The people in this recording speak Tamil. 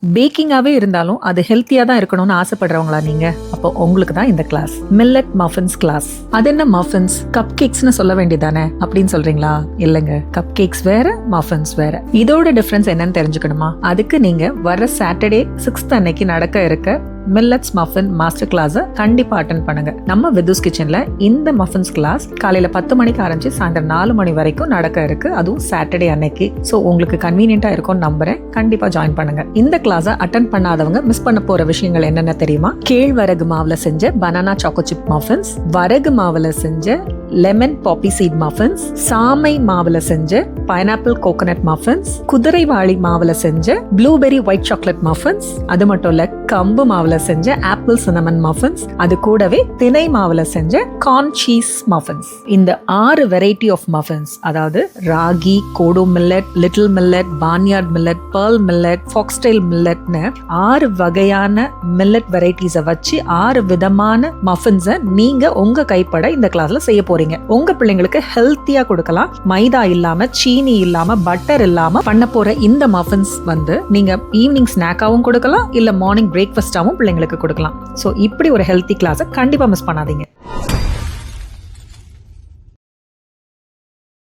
பேக்கிங்காவே இருந்தாலும் அது ஹெல்த்தியா தான் இருக்கணும்னு ஆசைப்படுறவங்களா நீங்க? அப்போ உங்களுக்கு தான் இந்த கிளாஸ், மில்லட் மஃபின்ஸ் கிளாஸ். அது என்ன மஃபின்ஸ்? கப் கேக்ஸ்னு சொல்ல வேண்டியதானே அப்படின்னு சொல்றீங்களா? இல்லங்க, கப் கேக்ஸ் வேற, மஃபின்ஸ் வேற. இதோட டிஃபரன்ஸ் என்னன்னு தெரிஞ்சுக்கணுமா? அதுக்கு நீங்க வர சாட்டர்டே 6th அன்னைக்கு நடக்க இருக்க மில்லட்ஸ் மஃபின் மாஸ்டர் கிளாஸை கண்டிப்பா அட்டென்ட் பண்ணுங்க. நம்ம விதுஸ் கிச்சன்ல இந்த மஃபின்ஸ் கிளாஸ் காலையில 10 மணிக்கு ஆரம்பிச்சு சாயந்தரம் 4 மணி வரைக்கும் நடக்க இருக்கு. அதுவும் சாட்டர்டே அன்னைக்கு. ஸோ உங்களுக்கு கன்வீனியன்ட்டா இருக்கும்னு நம்புறேன். கண்டிப்பா ஜாயின் பண்ணுங்க. இந்த கிளாஸை அட்டென்ட் பண்ணாதவங்க மிஸ் பண்ண போற விஷயங்கள் என்னென்ன தெரியுமா? கேழ்வரகு மாவுல செஞ்ச பனானா சாக்கோ சிப் மஃபின்ஸ், வரகு மாவுல செஞ்ச லெமன் பாப்பி சீட் மஃபின்ஸ், சாமை மாவுல செஞ்ச பைனாப்பிள் கோகனட் மஃபின்ஸ், குதிரைவாளி மாவுல செஞ்ச ப்ளூபெரி ஒயிட் சாக்லேட் மஃபின்ஸ், அது மட்டும் இல்ல கம்பு மாவுல செஞ்ச ஆப்பிள் சினமன் மஃபின்ஸ், அது கூடவே திணை மாவுல செஞ்ச கார்ன் சீஸ் மஃபின்ஸ். இந்த 6 வெரைட்டி ஆஃப் மஃபின்ஸ், அதாவது ragi, kodo millet, little millet, barnyard millet, pearl millet, foxtail மில்லட்னு 6 வகையான மில்லட் வெரைட்டிஸை வச்சு 6 விதமான மஃபின்ஸை நீங்க உங்க கைப்பட இந்த கிளாஸ்ல செய்ய போறீங்க. உங்க பிள்ளைங்களுக்கு ஹெல்த்தியா கொடுக்கலாம். மைதா இல்லாம, சீனி இல்லாம, பட்டர் இல்லாம பண்ண போற இந்த மஃபின்ஸ் நீங்க ஈவினிங் ஸ்நாக்காவும் கொடுக்கலாம், இல்ல மார்னிங் பிரேக்ஃபாஸ்டாவும் பிள்ளைங்களுக்கு கொடுக்கலாம். சோ இப்படி ஒரு ஹெல்த்தி கிளாஸை கண்டிப்பா மிஸ் பண்ணாதீங்க.